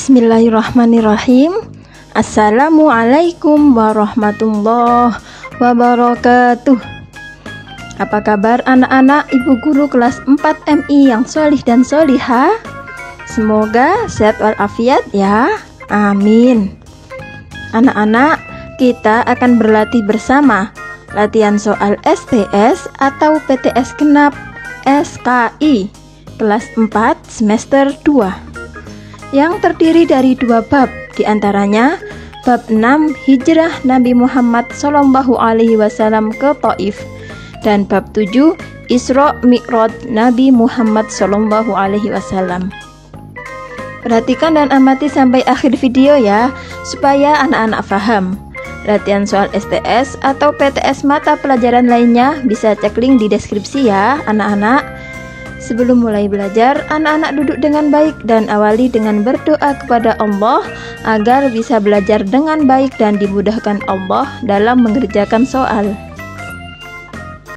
Bismillahirrahmanirrahim. Assalamualaikum warahmatullahi wabarakatuh. Apa kabar anak-anak ibu guru kelas 4 MI yang solih dan solihah? Semoga sehat walafiat ya. Amin. Anak-anak, kita akan berlatih bersama latihan soal STS atau PTS Genap SKI kelas 4 semester 2 yang terdiri dari 2 bab, diantaranya bab 6 Hijrah Nabi Muhammad SAW ke Taif dan bab 7 Isra Mi'raj Nabi Muhammad SAW. Perhatikan dan amati sampai akhir video ya, supaya anak-anak paham. Latihan soal STS atau PTS mata pelajaran lainnya bisa cek link di deskripsi ya anak-anak. Sebelum mulai belajar, anak-anak duduk dengan baik dan awali dengan berdoa kepada Allah agar bisa belajar dengan baik dan dimudahkan Allah dalam mengerjakan soal.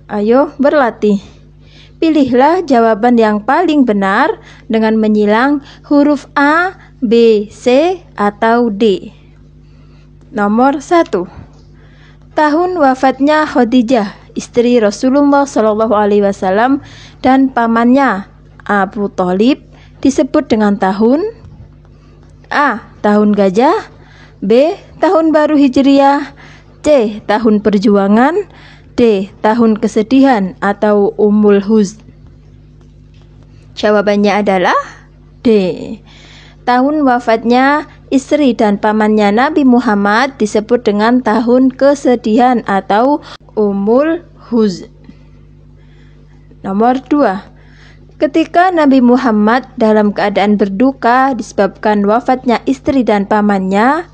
Ayo berlatih. Pilihlah jawaban yang paling benar dengan menyilang huruf A, B, C, atau D. Nomor 1. Tahun wafatnya Khadijah, istri Rasulullah SAW, dan pamannya Abu Thalib disebut dengan tahun A. Tahun gajah, B. Tahun baru Hijriah, C. Tahun perjuangan, D. Tahun kesedihan atau Ummul Huzn. Jawabannya adalah D. Tahun wafatnya istri dan pamannya Nabi Muhammad disebut dengan tahun kesedihan atau Ummul Huzn. Nomor 2. Ketika Nabi Muhammad dalam keadaan berduka disebabkan wafatnya istri dan pamannya,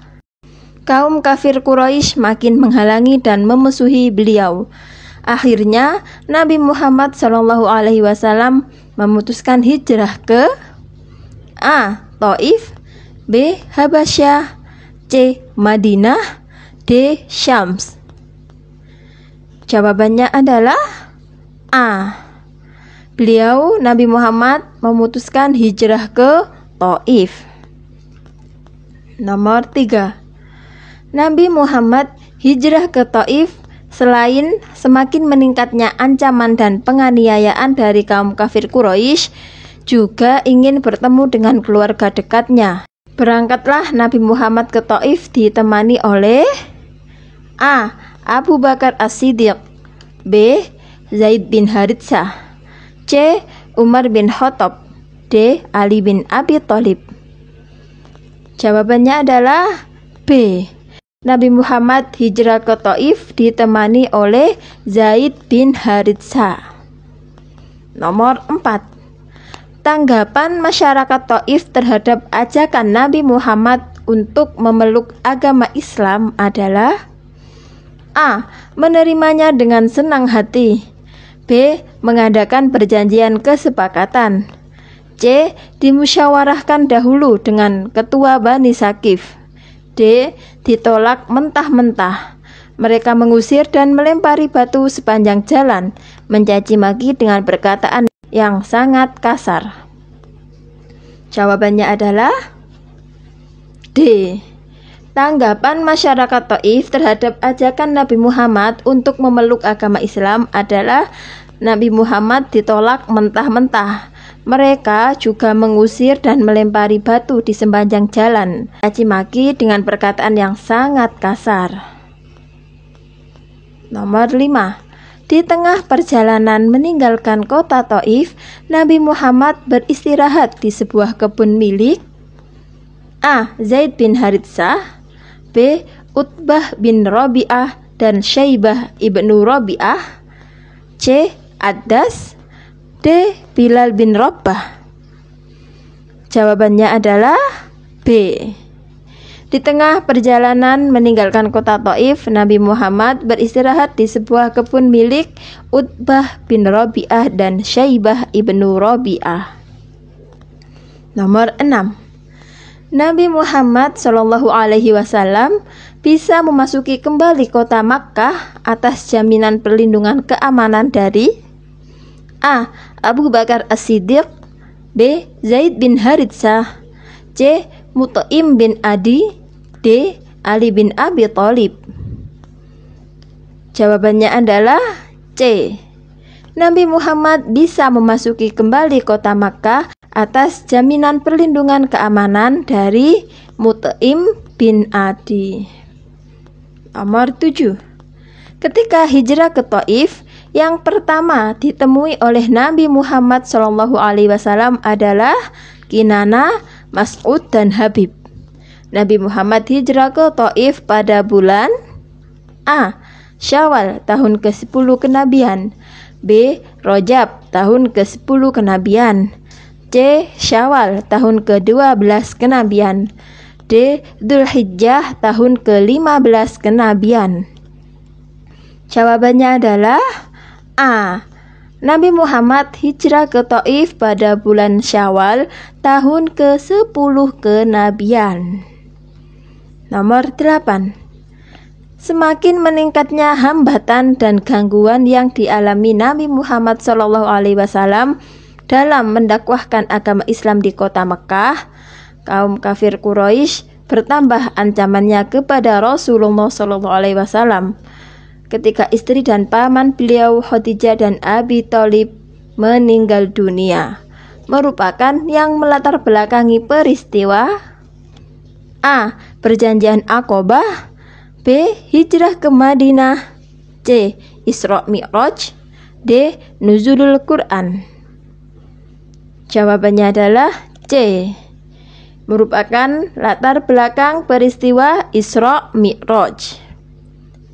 kaum kafir Quraisy makin menghalangi dan memusuhi beliau. Akhirnya Nabi Muhammad SAW memutuskan hijrah ke A. Taif, B. Habasyah, C. Madinah, D. Syams. Jawabannya adalah A. Beliau Nabi Muhammad memutuskan hijrah ke Taif. Nomor 3. Nabi Muhammad hijrah ke Taif selain semakin meningkatnya ancaman dan penganiayaan dari kaum kafir Quraisy, juga ingin bertemu dengan keluarga dekatnya. Berangkatlah Nabi Muhammad ke Taif ditemani oleh A. Abu Bakar As-Siddiq, B. Zaid bin Haritsah, C. Umar bin Khattab, D. Ali bin Abi Thalib. Jawabannya adalah B. Nabi Muhammad hijrah ke Taif ditemani oleh Zaid bin Haritsah. Nomor 4. Tanggapan masyarakat Taif terhadap ajakan Nabi Muhammad untuk memeluk agama Islam adalah A. Menerimanya dengan senang hati, B. Mengadakan perjanjian kesepakatan, C. Dimusyawarahkan dahulu dengan ketua Bani Saqif, D. Ditolak mentah-mentah. Mereka mengusir dan melempari batu sepanjang jalan, mencaci maki dengan perkataan yang sangat kasar. Jawabannya adalah D. Tanggapan masyarakat Taif terhadap ajakan Nabi Muhammad untuk memeluk agama Islam adalah Nabi Muhammad ditolak mentah-mentah. Mereka juga mengusir dan melempari batu di sepanjang jalan, caci maki dengan perkataan yang sangat kasar. Nomor 5. Di tengah perjalanan meninggalkan kota Taif, Nabi Muhammad beristirahat di sebuah kebun milik A. Zaid bin Haritsah, B. Utbah bin Rabi'ah dan Syaibah ibnu Rabi'ah, C. Addas, D. Bilal bin Rabah. Jawabannya adalah B. Di tengah perjalanan meninggalkan kota Taif, Nabi Muhammad beristirahat di sebuah kebun milik Utbah bin Rabi'ah dan Syaibah ibnu Rabi'ah. Nomor 6. Nabi Muhammad SAW bisa memasuki kembali kota Makkah atas jaminan perlindungan keamanan dari A. Abu Bakar As-Siddiq, B. Zaid bin Haritsah, C. Mut'im bin Adi, D. Ali bin Abi Thalib. Jawabannya adalah C. Nabi Muhammad bisa memasuki kembali kota Makkah atas jaminan perlindungan keamanan dari Mut'im bin Adi. Nomor 7. Ketika hijrah ke Taif, yang pertama ditemui oleh Nabi Muhammad SAW adalah Kinana, Mas'ud, dan Habib. Nabi Muhammad hijrah ke Taif pada bulan A. Syawal tahun ke-10 kenabian, B. Rajab tahun ke-10 kenabian, C. Syawal tahun ke-12 kenabian, D. Dzulhijjah tahun ke-15 kenabian. Jawabannya adalah A. Nabi Muhammad hijrah ke Taif pada bulan Syawal tahun ke-10 kenabian. Nomor 8. Semakin meningkatnya hambatan dan gangguan yang dialami Nabi Muhammad SAW dalam mendakwahkan agama Islam di kota Mekah, kaum kafir Quraisy bertambah ancamannya kepada Rasulullah SAW. Ketika istri dan paman beliau Khadijah dan Abi Thalib meninggal dunia, merupakan yang melatar belakangi peristiwa A. Perjanjian Aqabah, B. Hijrah ke Madinah, C. Isra Mi'raj, D. Nuzulul Quran. Jawabannya adalah C. Merupakan latar belakang peristiwa Isra Mi'raj.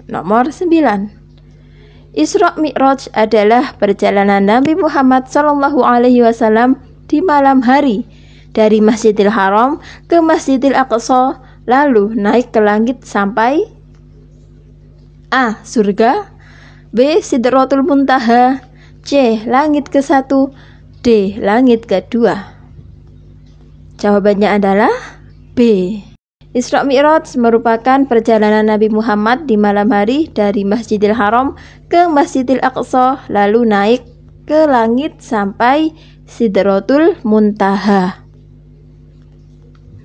Nomor 9. Isra Mi'raj adalah perjalanan Nabi Muhammad SAW di malam hari dari Masjidil Haram ke Masjidil Aqsa, lalu naik ke langit sampai A. Surga, B. Sidratul Muntaha, C. Langit ke-1, D. Langit ke-2. Jawabannya adalah B. Isra Mi'raj merupakan perjalanan Nabi Muhammad di malam hari dari Masjidil Haram ke Masjidil Aqsa, lalu naik ke langit sampai Sidratul Muntaha.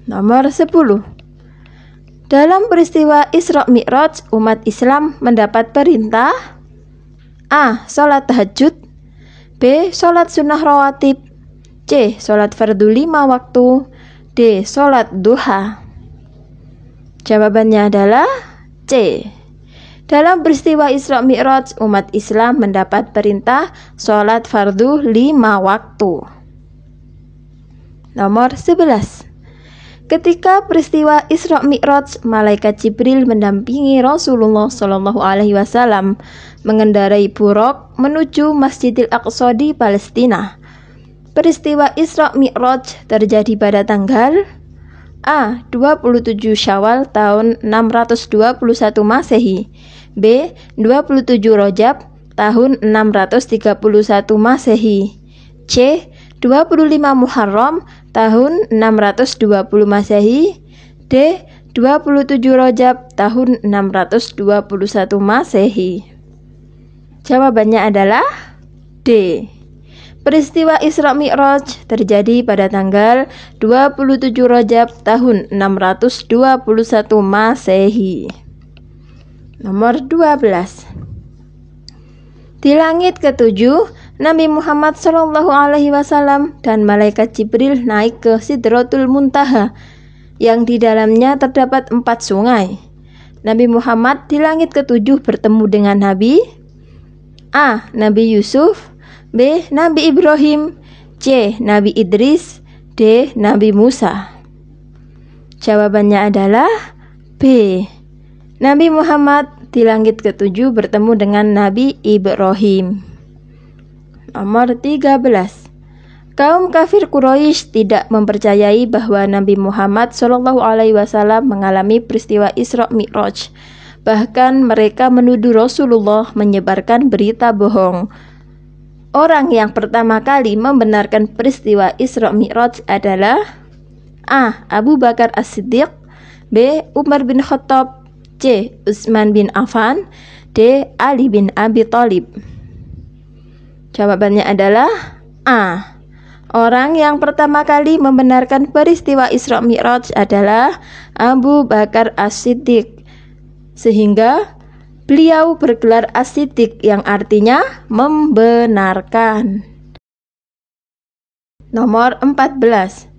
Nomor 10. Dalam peristiwa Isra Mi'raj, umat Islam mendapat perintah A. Sholat tahajud, B. Sholat sunnah rawatib, C. Sholat fardu 5 waktu, D. Sholat duha. Jawabannya adalah C. Dalam peristiwa Isra Mi'raj, umat Islam mendapat perintah sholat fardu 5 waktu. Nomor 11. Ketika peristiwa Isra Mi'raj, malaikat Jibril mendampingi Rasulullah SAW mengendarai buraq menuju Masjidil Aqsa di Palestina. Peristiwa Isra Mi'raj terjadi pada tanggal A. 27 Syawal tahun 621 Masehi, B. 27 Rajab tahun 631 Masehi, C. 25 Muharram tahun 620 Masehi, D. 27 Rajab tahun 621 Masehi. Jawabannya adalah D. Peristiwa Isra Mi'raj terjadi pada tanggal 27 Rajab tahun 621 Masehi. Nomor 12. Di langit ke-7, Nabi Muhammad SAW dan malaikat Jibril naik ke Sidratul Muntaha yang di dalamnya terdapat 4 sungai. Nabi Muhammad di langit ke-7 bertemu dengan Nabi A. Nabi Yusuf, B. Nabi Ibrahim, C. Nabi Idris, D. Nabi Musa. Jawabannya adalah B. Nabi Muhammad di langit ke-7 bertemu dengan Nabi Ibrahim. Nomor 13. Kaum kafir Quraisy tidak mempercayai bahwa Nabi Muhammad SAW mengalami peristiwa Isra Mi'raj. Bahkan mereka menuduh Rasulullah menyebarkan berita bohong. Orang yang pertama kali membenarkan peristiwa Isra Mi'raj adalah A. Abu Bakar As-Siddiq, B. Umar bin Khattab, C. Utsman bin Affan, D. Ali bin Abi Thalib. Jawabannya adalah A. Orang yang pertama kali membenarkan peristiwa Isra Mi'raj adalah Abu Bakar As-Siddiq, sehingga beliau bergelar As-Siddiq yang artinya membenarkan. Nomor 14.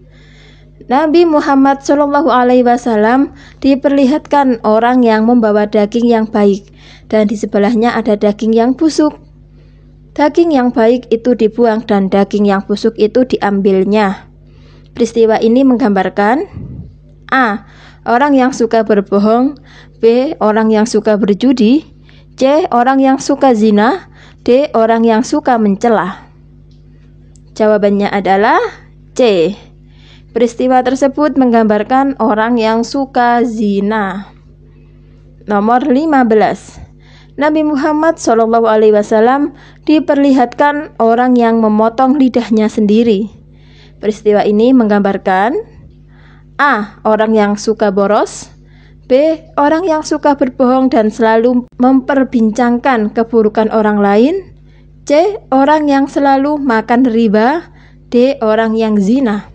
Nabi Muhammad SAW diperlihatkan orang yang membawa daging yang baik, dan di sebelahnya ada daging yang busuk. Daging yang baik itu dibuang dan daging yang busuk itu diambilnya. Peristiwa ini menggambarkan A. Orang yang suka berbohong, B. Orang yang suka berjudi, C. Orang yang suka zina, D. Orang yang suka mencela. Jawabannya adalah C. Peristiwa tersebut menggambarkan orang yang suka zina. Nomor 15. Nabi Muhammad SAW diperlihatkan orang yang memotong lidahnya sendiri. Peristiwa ini menggambarkan A. Orang yang suka boros, B. Orang yang suka berbohong dan selalu memperbincangkan keburukan orang lain, C. Orang yang selalu makan riba, D. Orang yang zina.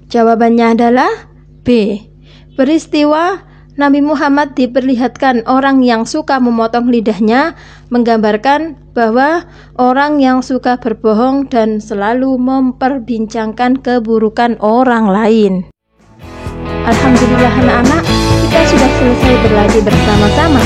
Jawabannya adalah B. Peristiwa Nabi Muhammad diperlihatkan orang yang suka memotong lidahnya menggambarkan bahwa orang yang suka berbohong dan selalu memperbincangkan keburukan orang lain. Alhamdulillah anak-anak, kita sudah selesai berlatih bersama-sama.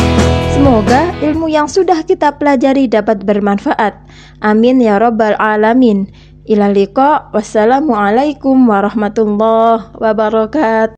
Semoga ilmu yang sudah kita pelajari dapat bermanfaat. Amin ya rabbal alamin. Ila liqa. Wassalamualaikum warahmatullahi wabarakatuh.